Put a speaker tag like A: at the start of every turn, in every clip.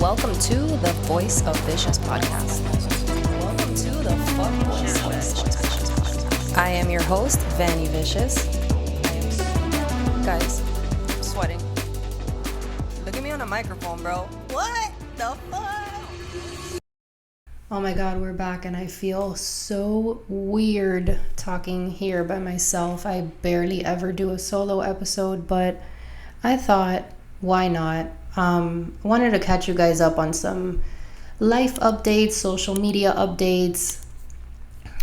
A: Welcome to the Voice of Vicious podcast. Welcome to the Voice of Vicious podcast. I am your host, Vanny Vicious. Guys, I'm sweating. Look at me on a microphone, bro. What the fuck?
B: Oh my god, we're back and I feel so weird talking here by myself. I barely ever do a solo episode, but I thought, why not? Wanted to catch you guys up on some life updates, social media updates,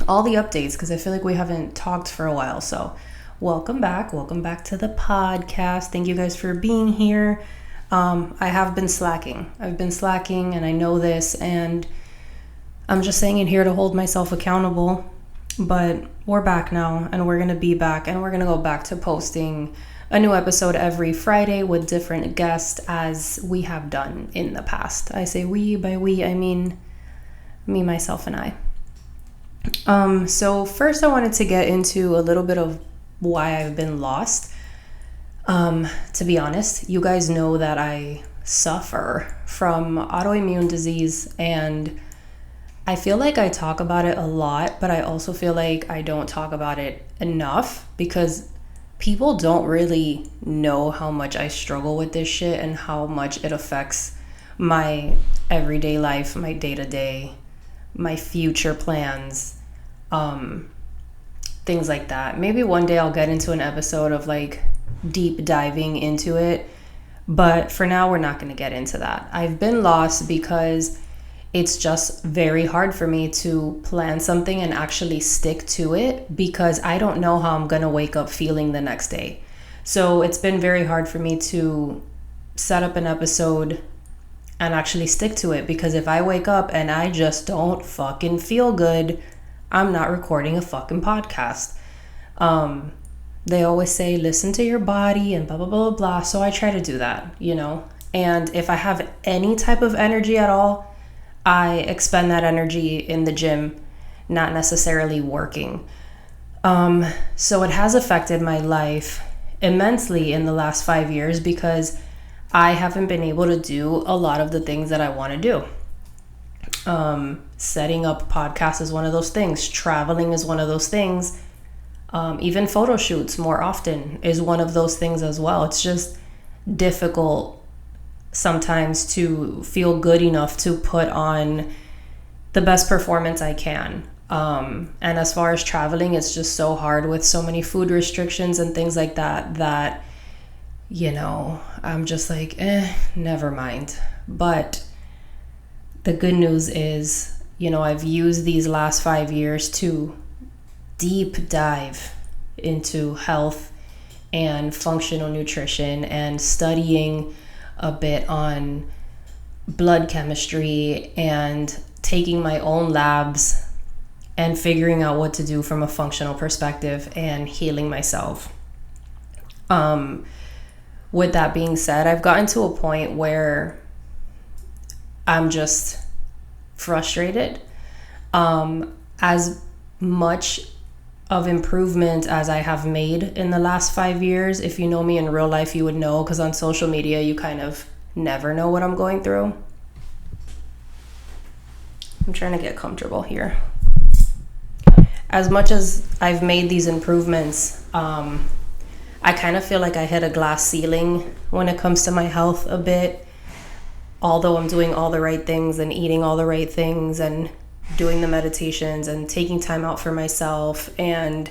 B: all the updates, because I feel like we haven't talked for a while. So welcome back to the podcast. Thank you guys for being here. I have been slacking. I've been slacking and I know this, and I'm just saying it here to hold myself accountable. But we're back now, and we're going to be back, and we're going to go back to posting a new episode every Friday with different guests, as we have done in the past. I say we, by we, I mean me, myself, and I. So first I wanted to get into a little bit of why I've been lost. To be honest, you guys know that I suffer from autoimmune disease, and I feel like I talk about it a lot, but I also feel like I don't talk about it enough because people don't really know how much I struggle with this shit and how much it affects my everyday life, my day-to-day, my future plans, things like that. Maybe one day I'll get into an episode of like deep diving into it, but for now we're not going to get into that. I've been lost because it's just very hard for me to plan something and actually stick to it because I don't know how I'm going to wake up feeling the next day. So it's been very hard for me to set up an episode and actually stick to it, because if I wake up and I just don't fucking feel good, I'm not recording a fucking podcast. They always say, listen to your body and blah, blah, blah, blah, blah. So I try to do that, you know? And if I have any type of energy at all, I expend that energy in the gym, not necessarily working. So it has affected my life immensely in the last 5 years because I haven't been able to do a lot of the things that I want to do. Setting up podcasts is one of those things. Traveling is one of those things. Even photo shoots more often is one of those things as well. It's just difficult sometimes to feel good enough to put on the best performance I can. And as far as traveling, it's just so hard with so many food restrictions and things like that, you know, I'm just like, never mind. But the good news is, you know, I've used these last 5 years to deep dive into health and functional nutrition and studying a bit on blood chemistry and taking my own labs and figuring out what to do from a functional perspective and healing myself. With that being said, I've gotten to a point where I'm just frustrated. As much of improvement as I have made in the last 5 years. If you know me in real life, you would know, because on social media, you kind of never know what I'm going through. I'm trying to get comfortable here. As much as I've made these improvements, I kind of feel like I hit a glass ceiling when it comes to my health a bit. Although I'm doing all the right things and eating all the right things and doing the meditations and taking time out for myself and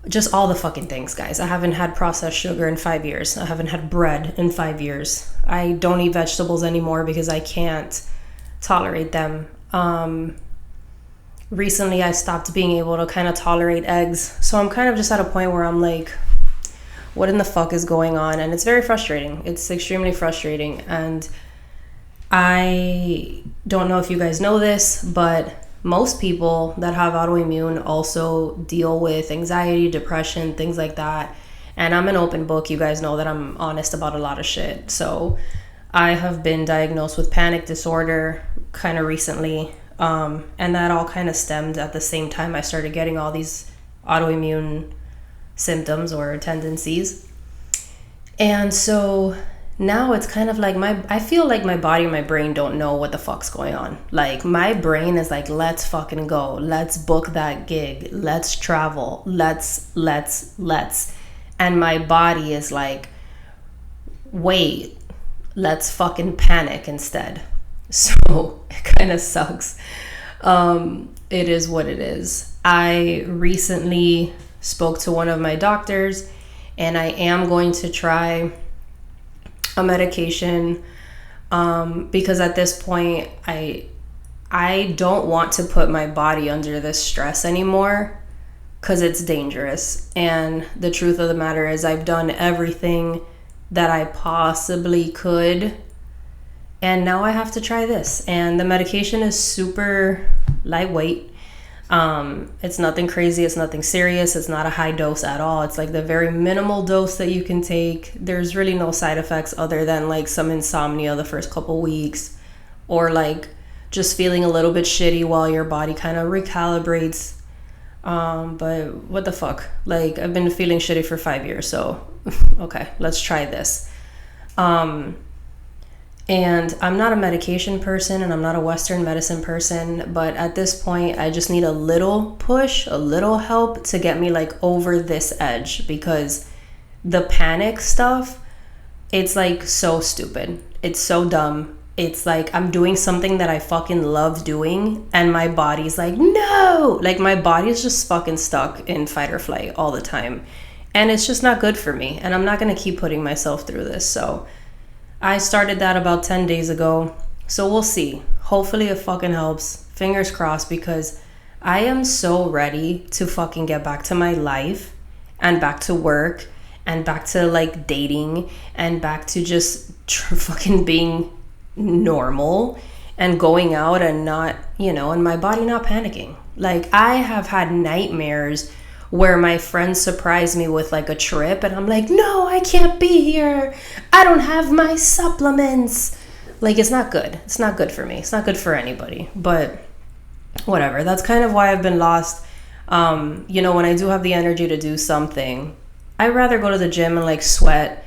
B: just all the fucking things, guys. I haven't had processed sugar in 5 years. I haven't had bread in 5 years. I don't eat vegetables anymore because I can't tolerate them. Recently, I stopped being able to kind of tolerate eggs. So I'm kind of just at a point where I'm like, what in the fuck is going on? And it's very frustrating. It's extremely frustrating. And I don't know if you guys know this, but most people that have autoimmune also deal with anxiety, depression, things like that. And I'm an open book. You guys know that I'm honest about a lot of shit. So I have been diagnosed with panic disorder kind of recently. And that all kind of stemmed at the same time I started getting all these autoimmune symptoms or tendencies. And so now it's kind of like I feel like my body and my brain don't know what the fuck's going on. Like my brain is like, let's fucking go. Let's book that gig. Let's travel. Let's. And my body is like, wait, let's fucking panic instead. So it kind of sucks. It is what it is. I recently spoke to one of my doctors, and I am going to try a medication because at this point I don't want to put my body under this stress anymore because it's dangerous. And the truth of the matter is I've done everything that I possibly could, and now I have to try this. And the medication is super lightweight. It's nothing crazy. It's nothing serious. It's not a high dose at all. It's like the very minimal dose that you can take. There's really no side effects other than like some insomnia the first couple weeks, or like just feeling a little bit shitty while your body kind of recalibrates. But what the fuck? Like, I've been feeling shitty for 5 years, so okay, let's try this. And I'm not a medication person, and I'm not a Western medicine person, but at this point, I just need a little push, a little help to get me like over this edge, because the panic stuff, it's like so stupid. It's so dumb. It's like I'm doing something that I fucking love doing, and my body's like, no! Like my body is just fucking stuck in fight or flight all the time. And it's just not good for me, and I'm not gonna keep putting myself through this, so I started that about 10 days ago, so we'll see. Hopefully it fucking helps. Fingers crossed, because I am so ready to fucking get back to my life and back to work and back to like dating and back to just fucking being normal and going out and not, and my body not panicking. Like I have had nightmares where my friends surprise me with like a trip, and I'm like, no, I can't be here. I don't have my supplements. Like, it's not good. It's not good for me. It's not good for anybody, but whatever. That's kind of why I've been lost. When I do have the energy to do something, I'd rather go to the gym and like sweat.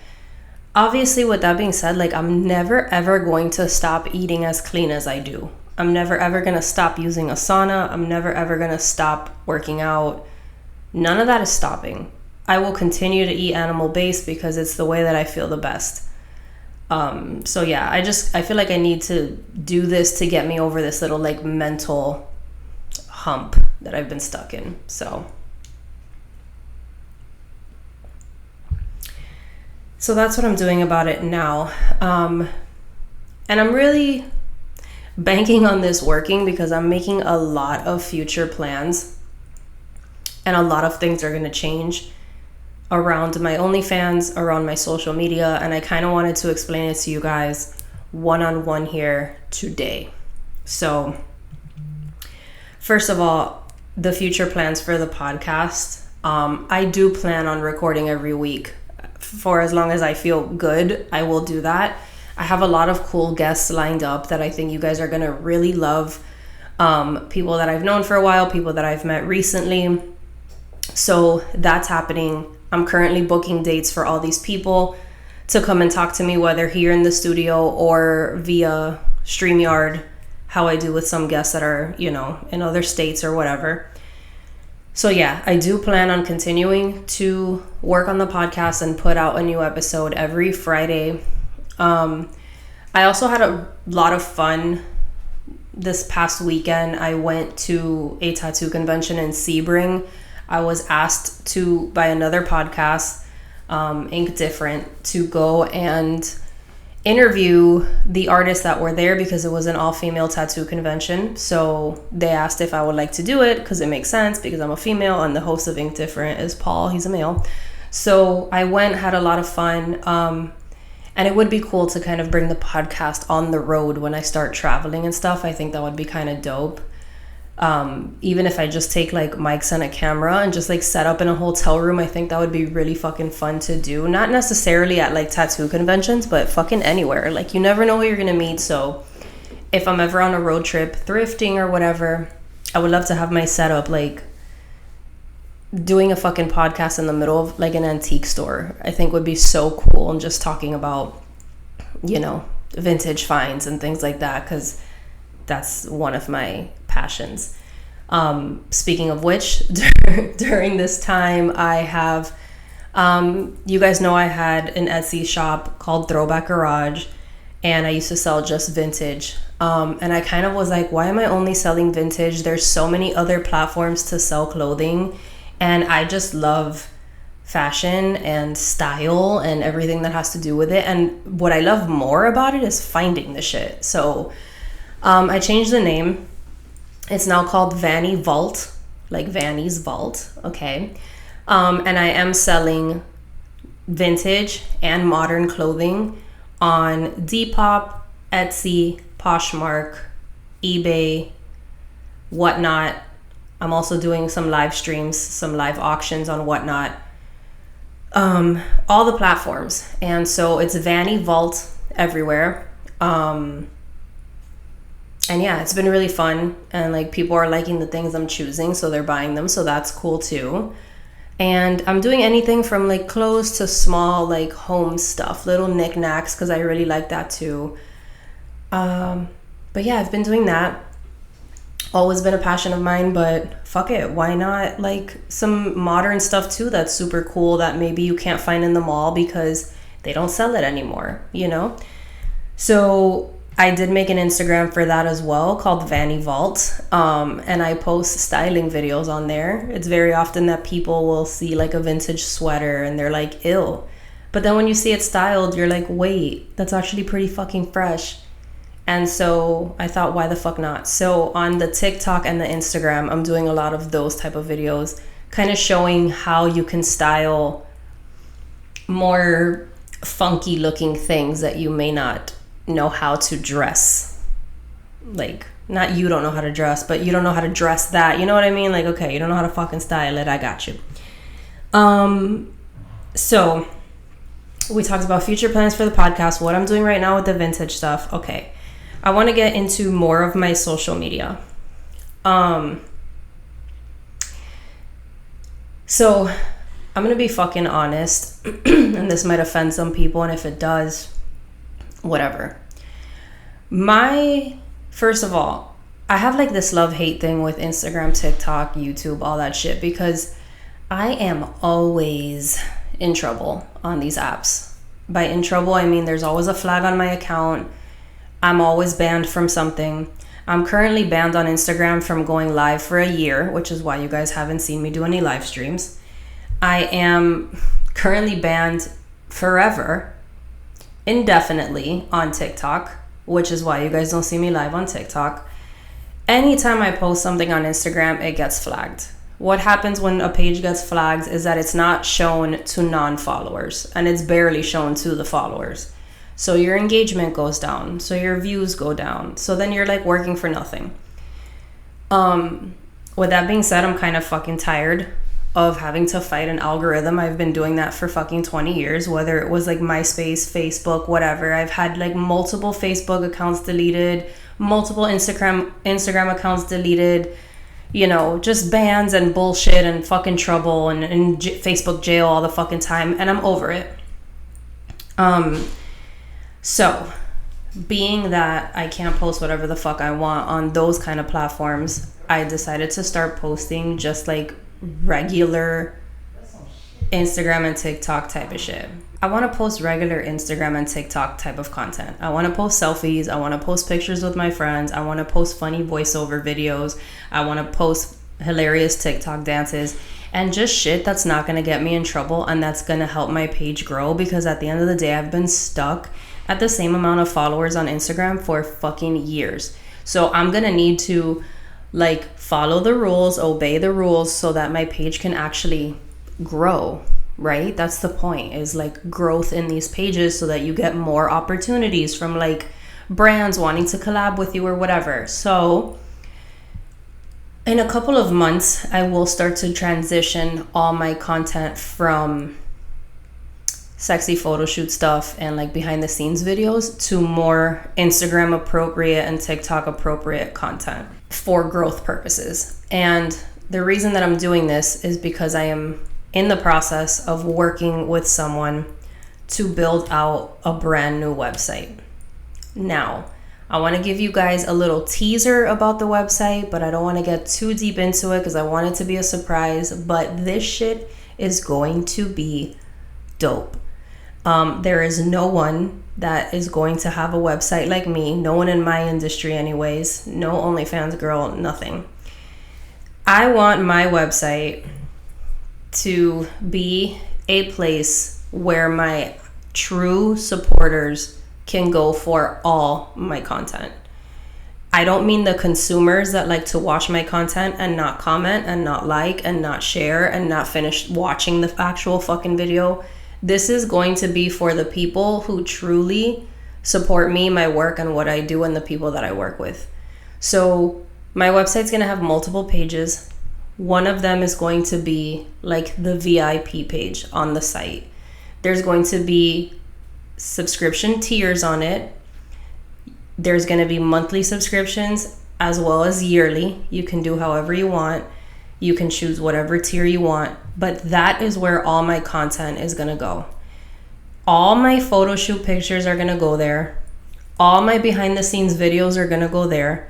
B: Obviously, with that being said, like I'm never ever going to stop eating as clean as I do. I'm never ever going to stop using a sauna. I'm never ever going to stop working out. None of that is stopping. I will continue to eat animal-based because it's the way that I feel the best. So yeah, I feel like I need to do this to get me over this little like mental hump that I've been stuck in. So that's what I'm doing about it now. And I'm really banking on this working because I'm making a lot of future plans. And a lot of things are going to change around my OnlyFans, around my social media. And I kind of wanted to explain it to you guys one-on-one here today. So first of all, the future plans for the podcast. I do plan on recording every week. For as long as I feel good, I will do that. I have a lot of cool guests lined up that I think you guys are going to really love. People that I've known for a while, people that I've met recently. So that's happening. I'm currently booking dates for all these people to come and talk to me, whether here in the studio or via StreamYard, how I do with some guests that are, in other states or whatever. So yeah, I do plan on continuing to work on the podcast and put out a new episode every Friday. I also had a lot of fun this past weekend. I went to a tattoo convention in Sebring. I was asked by another podcast, Ink Different, to go and interview the artists that were there because it was an all-female tattoo convention. So they asked if I would like to do it because it makes sense because I'm a female and the host of Ink Different is Paul. He's a male. So I went, had a lot of fun. And it would be cool to kind of bring the podcast on the road when I start traveling and stuff. I think that would be kind of dope. Even if I just take like mics and a camera and just like set up in a hotel room, I think that would be really fucking fun to do. Not necessarily at like tattoo conventions, but fucking anywhere. Like you never know who you're gonna meet. So if I'm ever on a road trip thrifting or whatever, I would love to have my setup like doing a fucking podcast in the middle of like an antique store. I think would be so cool, and just talking about vintage finds and things like that, because that's one of my passions. Speaking of which, during this time, I have, you guys know I had an Etsy shop called Throwback Garage, and I used to sell just vintage. And I kind of was like, why am I only selling vintage? There's so many other platforms to sell clothing, and I just love fashion and style and everything that has to do with it. And what I love more about it is finding the shit. So I changed the name. It's now called Vanny Vault, like Vanny's Vault, okay? And I am selling vintage and modern clothing on Depop, Etsy, Poshmark, eBay, Whatnot. I'm also doing some live streams, some live auctions on Whatnot. All the platforms. And so it's Vanny Vault everywhere. And yeah, it's been really fun, and like people are liking the things I'm choosing, so they're buying them, so that's cool too. And I'm doing anything from like clothes to small like home stuff, little knickknacks, because I really like that too. But yeah, I've been doing that. Always been a passion of mine, but fuck it, why not like some modern stuff too that's super cool that maybe you can't find in the mall because they don't sell it anymore, So I did make an Instagram for that as well called Vanny Vault, and I post styling videos on there. It's very often that people will see like a vintage sweater and they're like, ew. But then when you see it styled, you're like, wait, that's actually pretty fucking fresh. And so I thought, why the fuck not? So on the TikTok and the Instagram, I'm doing a lot of those type of videos, kind of showing how you can style more funky looking things that you may not know how to dress. Like, not you don't know how to dress, but you don't know how to dress that. You know what I mean? Like, okay, you don't know how to fucking style it. I got you. So we talked about future plans for the podcast, what I'm doing right now with the vintage stuff. Okay. I want to get into more of my social media. So I'm going to be fucking honest, and this might offend some people, and if it does, whatever. First of all, I have like this love-hate thing with Instagram, TikTok, YouTube, all that shit, because I am always in trouble on these apps. By in trouble, I mean there's always a flag on my account. I'm always banned from something. I'm currently banned on Instagram from going live for a year, which is why you guys haven't seen me do any live streams. I am currently banned forever, indefinitely on TikTok, which is why you guys don't see me live on TikTok. Anytime I post something on Instagram, it gets flagged. What happens when a page gets flagged is that it's not shown to non-followers, and it's barely shown to the followers. So your engagement goes down. So your views go down. So then you're like working for nothing. With that being said, I'm kind of fucking tired of having to fight an algorithm. I've been doing that for fucking 20 years, whether it was like MySpace, Facebook, whatever. I've had like multiple Facebook accounts deleted, multiple Instagram accounts deleted, just bans and bullshit and fucking trouble and Facebook jail all the fucking time. And I'm over it. So, being that I can't post whatever the fuck I want on those kind of platforms, I decided to start posting just like regular Instagram and TikTok type of shit. I want to post regular Instagram and TikTok type of content. I want to post selfies. I want to post pictures with my friends. I want to post funny voiceover videos. I want to post hilarious TikTok dances and just shit that's not going to get me in trouble and that's going to help my page grow, because at the end of the day, I've been stuck at the same amount of followers on Instagram for fucking years. So I'm gonna need to like follow the rules, obey the rules, so that my page can actually grow, right? That's the point, is like growth in these pages so that you get more opportunities from like brands wanting to collab with you or whatever. So in a couple of months, I will start to transition all my content from sexy photo shoot stuff and like behind the scenes videos to more Instagram appropriate and TikTok appropriate content for growth purposes. And the reason that I'm doing this is because I am in the process of working with someone
A: to build out a brand new website. Now, I want to give you guys a little teaser about the website, but I don't want to get too deep into it because I want it to be a surprise. But this shit is going to be dope. There is no one that is going to have a website like me. No one in my industry anyways. No OnlyFans girl, nothing. I want my website to be a place where my true supporters can go for all my content. I don't mean the consumers that like to watch my content and not comment and not like and not share and not finish watching the actual fucking video. This is going to be for the people who truly support me, my work, and what I do, and the people that I work with. So my website's going to have multiple pages. One of them is going to be like the VIP page on the site. There's going to be subscription tiers on it. There's going to be monthly subscriptions as well as yearly. You can do however you want. You can choose whatever tier you want, but that is where all my content is going to go. All my photo shoot pictures are going to go there. All my behind the scenes videos are going to go there.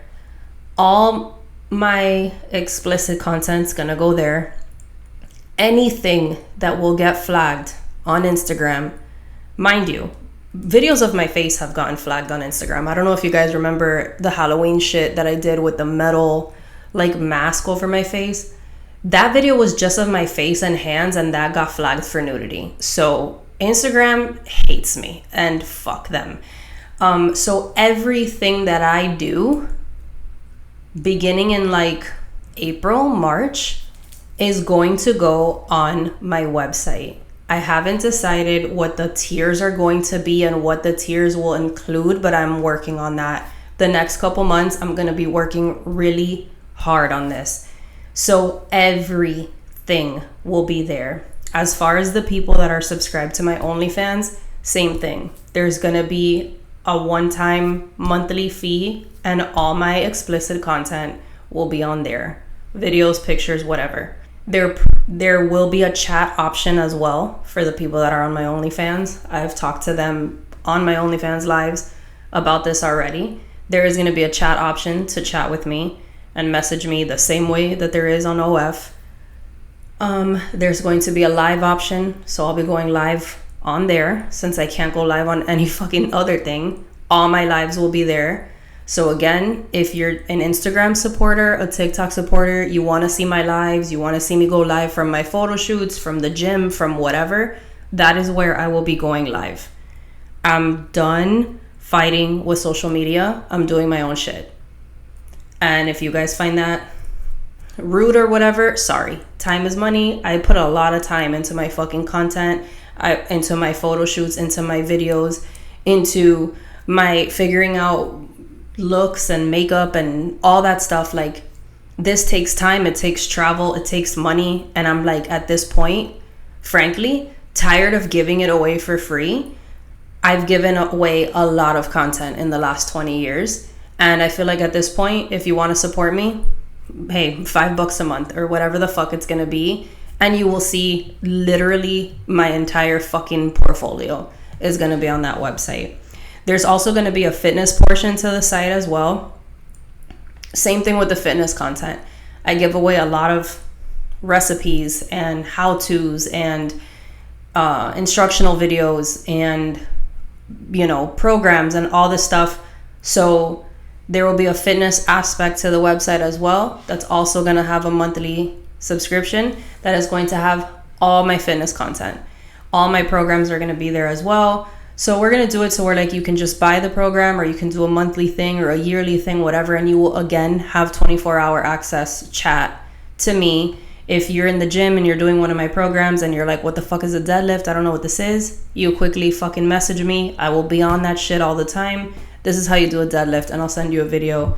A: All my explicit content's going to go there. Anything that will get flagged on Instagram, mind you, videos of my face have gotten flagged on Instagram. I don't know if you guys remember the Halloween shit that I did with the metal like mask over my face. That video was just of my face and hands, and that got flagged for nudity. So Instagram hates me, and fuck them. So everything that I do beginning in like April, March is going to go on my website. I haven't decided what the tiers are going to be and what the tiers will include, but I'm working on that. The next couple months, I'm going to be working really hard on this. So everything will be there. As far as the people that are subscribed to my OnlyFans, same thing. There's going to be a one-time monthly fee, and all my explicit content will be on there. Videos, pictures, whatever. There will be a chat option as well for the people that are on my OnlyFans. I've talked to them on my OnlyFans lives about this already. There is going to be a chat option to chat with me and message me the same way that there is on OF. There's going to be a live option, so I'll be going live on there since I can't go live on any fucking other thing. All my lives will be there. So again, if you're an Instagram supporter, a TikTok supporter, you want to see my lives, you want to see me go live from my photo shoots, from the gym, from whatever, that is where I will be going live. I'm done fighting with social media. I'm doing my own shit. And if you guys find that rude or whatever, sorry. Time is money. I put a lot of time into my fucking content, into my photo shoots, into my videos, into my figuring out looks and makeup and all that stuff. Like, this takes time, it takes travel, it takes money, and I'm like, at this point, frankly, tired of giving it away for free. I've given away a lot of content in the last 20 years, and I feel like at this point, if you want to support me, hey, $5 a month or whatever the fuck it's gonna be, and you will see literally my entire fucking portfolio is gonna be on that website. There's also going to be a fitness portion to the site as well. Same thing with the fitness content. I give away a lot of recipes and how-tos and instructional videos and, you know, programs and all this stuff. So there will be a fitness aspect to the website as well. That's also going to have a monthly subscription that is going to have all my fitness content. All my programs are going to be there as well. So we're going to do it so where like you can just buy the program, or you can do a monthly thing or a yearly thing, whatever. And you will again have 24-hour access chat to me. If you're in the gym and you're doing one of my programs and you're like, what the fuck is a deadlift? I don't know what this is. You quickly fucking message me. I will be on that shit all the time. This is how you do a deadlift, and I'll send you a video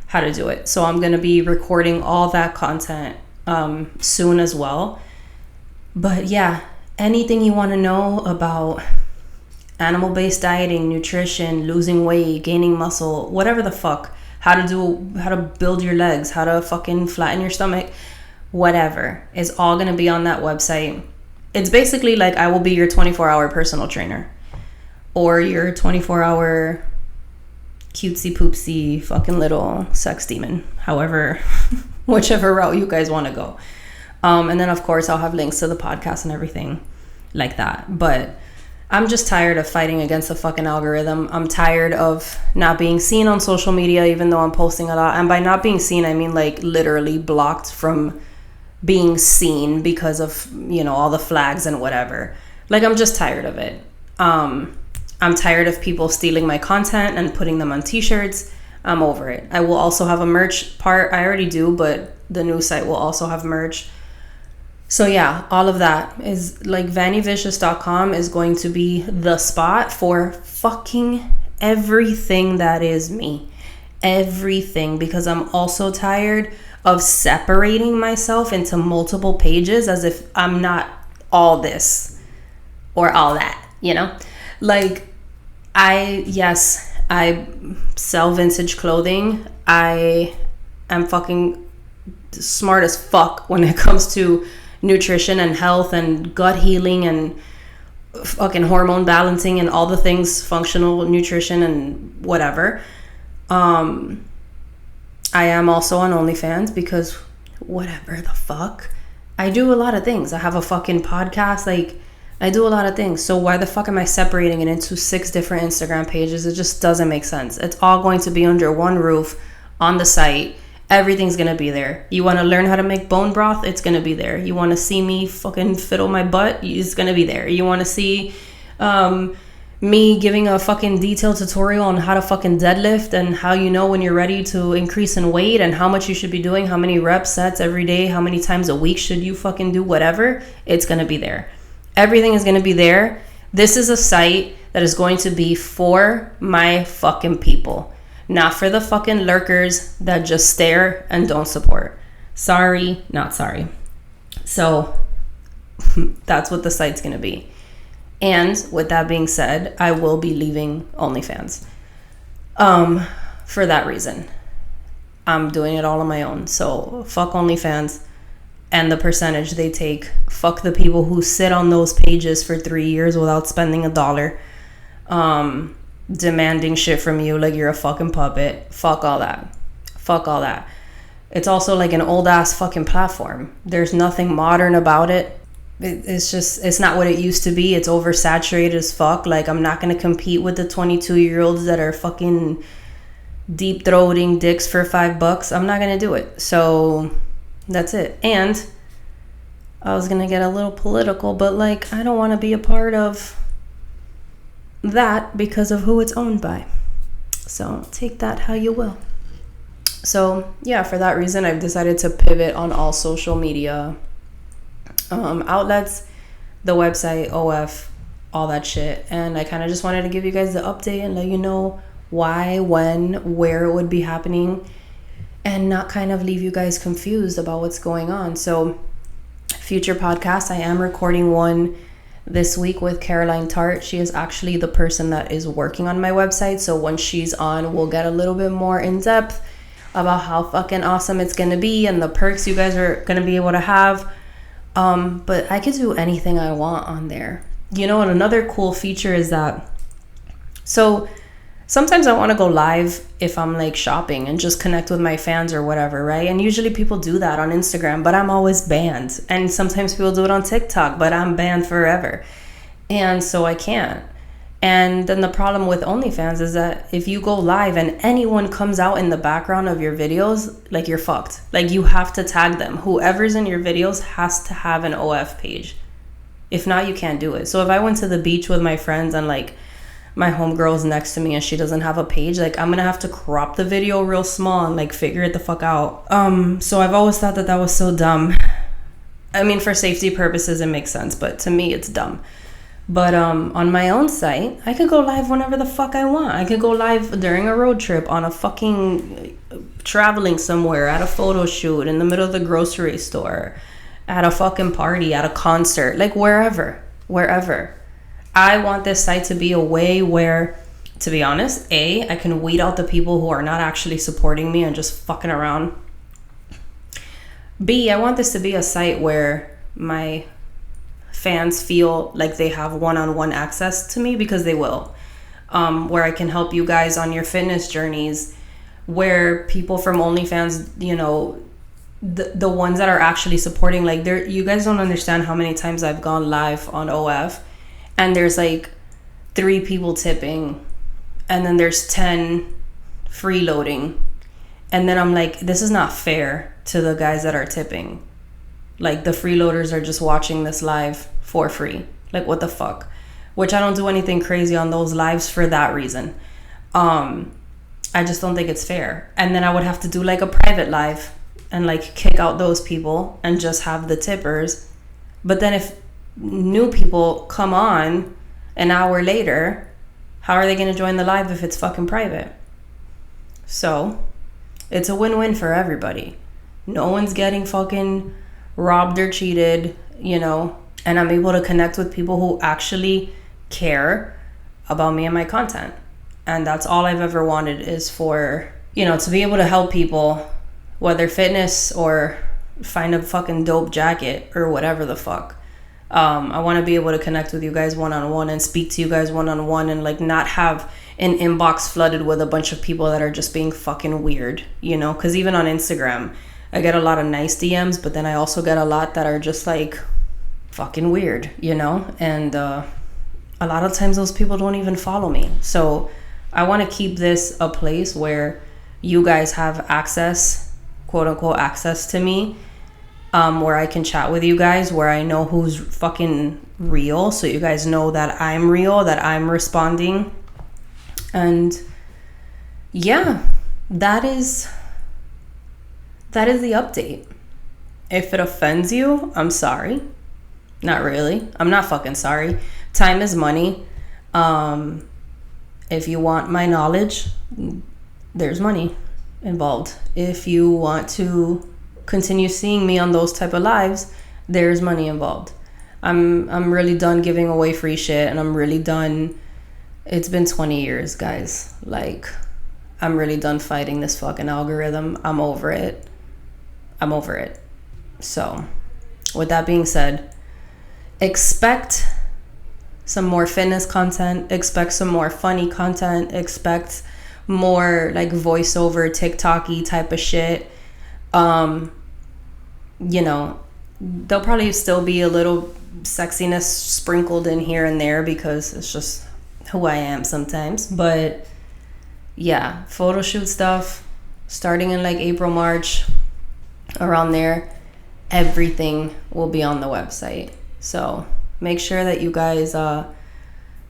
A: how to do it. So I'm going to be recording all that content soon as well. But yeah, anything you want to know about animal-based dieting, nutrition, losing weight, gaining muscle, whatever the fuck, how to build your legs, how to fucking flatten your stomach, whatever, is all going to be on that website. It's basically like I will be your 24-hour personal trainer or your 24-hour cutesy poopsy fucking little sex demon, however, whichever route you guys want to go. And then of course I'll have links to the podcast and everything like that. But I'm just tired of fighting against the fucking algorithm. I'm tired of not being seen on social media, even though I'm posting a lot. And by not being seen, I mean like literally blocked from being seen because of, you know, all the flags and whatever. Like, I'm just tired of it. I'm tired of people stealing my content and putting them on t-shirts. I'm over it. I will also have a merch part. I already do, but the new site will also have merch. So yeah, all of that is like vannyvicious.com is going to be the spot for fucking everything that is me. Everything, because I'm also tired of separating myself into multiple pages as if I'm not all this or all that, you know? Like, I sell vintage clothing. I am fucking smart as fuck when it comes to nutrition and health and gut healing and fucking hormone balancing and all the things, functional nutrition and whatever. I am also on OnlyFans because whatever the fuck. I do a lot of things. I have a fucking podcast. Like, I do a lot of things. So why the fuck am I separating it into 6 different Instagram pages? It just doesn't make sense. It's all going to be under one roof on the site. Everything's going to be there. You want to learn how to make bone broth? It's going to be there. You want to see me fucking fiddle my butt? It's going to be there. You want to see me giving a fucking detailed tutorial on how to fucking deadlift and how you know when you're ready to increase in weight and how much you should be doing, how many reps, sets every day, how many times a week should you fucking do whatever? It's going to be there. Everything is going to be there. This is a site that is going to be for my fucking people, not for the fucking lurkers that just stare and don't support. Sorry, not sorry. So that's what the site's going to be. And with that being said, I will be leaving OnlyFans. For that reason. I'm doing it all on my own. So fuck OnlyFans and the percentage they take. Fuck the people who sit on those pages for 3 years without spending $1. Demanding shit from you like you're a fucking puppet. Fuck all that. Fuck all that. It's also like an old ass fucking platform. There's nothing modern about it. It's not what it used to be. It's oversaturated as fuck. Like, I'm not going to compete with the 22-year-olds that are fucking deep throating dicks for $5. I'm not going to do it. So that's it. And I was going to get a little political, but like, I don't want to be a part of that because of who it's owned by. So take that how you will. So yeah, for that reason, I've decided to pivot on all social media outlets, the website, OF, all that shit. And I kind of just wanted to give you guys the update and let you know why, when, where it would be happening, and not kind of leave you guys confused about what's going on. So future podcasts, I am recording one this week with Caroline Tart. She is actually the person that is working on my website. So once she's on, we'll get a little bit more in depth about how fucking awesome it's going to be and the perks you guys are going to be able to have. But I could do anything I want on there. You know, and another cool feature is that, so sometimes I want to go live if I'm like shopping and just connect with my fans or whatever, right? And usually people do that on Instagram, but I'm always banned. And sometimes people do it on TikTok, but I'm banned forever. And so I can't. And then the problem with OnlyFans is that if you go live and anyone comes out in the background of your videos, like, you're fucked. Like, you have to tag them. Whoever's in your videos has to have an OF page. If not, you can't do it. So if I went to the beach with my friends and like my homegirl's next to me and she doesn't have a page, like, I'm gonna have to crop the video real small and like figure it the fuck out. So I've always thought that was so dumb. I mean, for safety purposes it makes sense, but to me it's dumb. But on my own site, I could go live whenever the fuck I want. I could go live during a road trip, on a fucking traveling somewhere, at a photo shoot, in the middle of the grocery store, at a fucking party, at a concert, like wherever. I want this site to be a way where, to be honest, I can weed out the people who are not actually supporting me and just fucking around. B, I want this to be a site where my fans feel like they have one-on-one access to me, because they will, where I can help you guys on your fitness journeys, where people from OnlyFans, you know, the ones that are actually supporting, like, you guys don't understand how many times I've gone live on OF and there's like 3 people tipping and then there's 10 freeloading, and then I'm like, this is not fair to the guys that are tipping. Like, the freeloaders are just watching this live for free. Like, what the fuck? Which I don't do anything crazy on those lives for that reason. I just don't think it's fair. And then I would have to do like a private live and like kick out those people and just have the tippers. But then if new people come on an hour later, how are they going to join the live if it's fucking private? So it's a win-win for everybody. No one's getting fucking robbed or cheated, you know, and I'm able to connect with people who actually care about me and my content. And that's all I've ever wanted, is for, you know, to be able to help people, whether fitness or find a fucking dope jacket or whatever the fuck. I want to be able to connect with you guys one-on-one and speak to you guys one-on-one, and like not have an inbox flooded with a bunch of people that are just being fucking weird, you know? Because even on Instagram, I get a lot of nice DMs, but then I also get a lot that are just like fucking weird, you know? And a lot of times those people don't even follow me. So I want to keep this a place where you guys have access, quote unquote, access to me, where I can chat with you guys, where I know who's fucking real. So you guys know that I'm real, that I'm responding. And yeah, that is the update. If it offends you, I'm sorry. Not really. I'm not fucking sorry. Time is money. If you want my knowledge, there's money involved. If you want to continue seeing me on those type of lives, there's money involved. I'm really done giving away free shit, and I'm really done. It's been 20 years, guys. Like, I'm really done fighting this fucking algorithm. I'm over it. So, with that being said, expect some more fitness content, expect some more funny content, expect more like voiceover TikTok-y type of shit. You know, there'll probably still be a little sexiness sprinkled in here and there, because it's just who I am sometimes. But yeah, photo shoot stuff starting in like April, March, around there, everything will be on the website. So make sure that you guys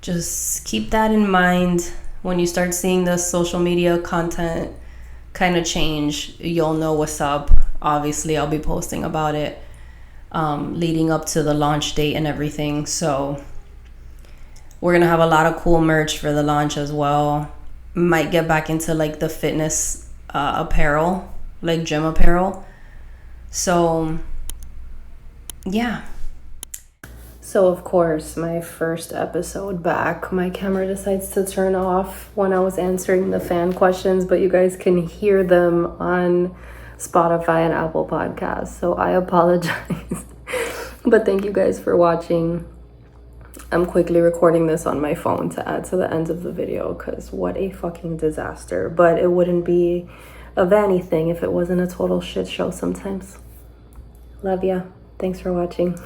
A: just keep that in mind. When you start seeing the social media content kind of change, you'll know what's up. Obviously, I'll be posting about it leading up to the launch date and everything. So we're gonna have a lot of cool merch for the launch as well. Might get back into like the fitness apparel, like gym apparel. So yeah. So of course, my first episode back, my camera decides to turn off when I was answering the fan questions, but you guys can hear them on Spotify and Apple Podcasts. So I apologize. But thank you guys for watching. I'm quickly recording this on my phone to add to the end of the video, because what a fucking disaster. But it wouldn't be of anything if it wasn't a total shit show sometimes. Love ya. Thanks for watching.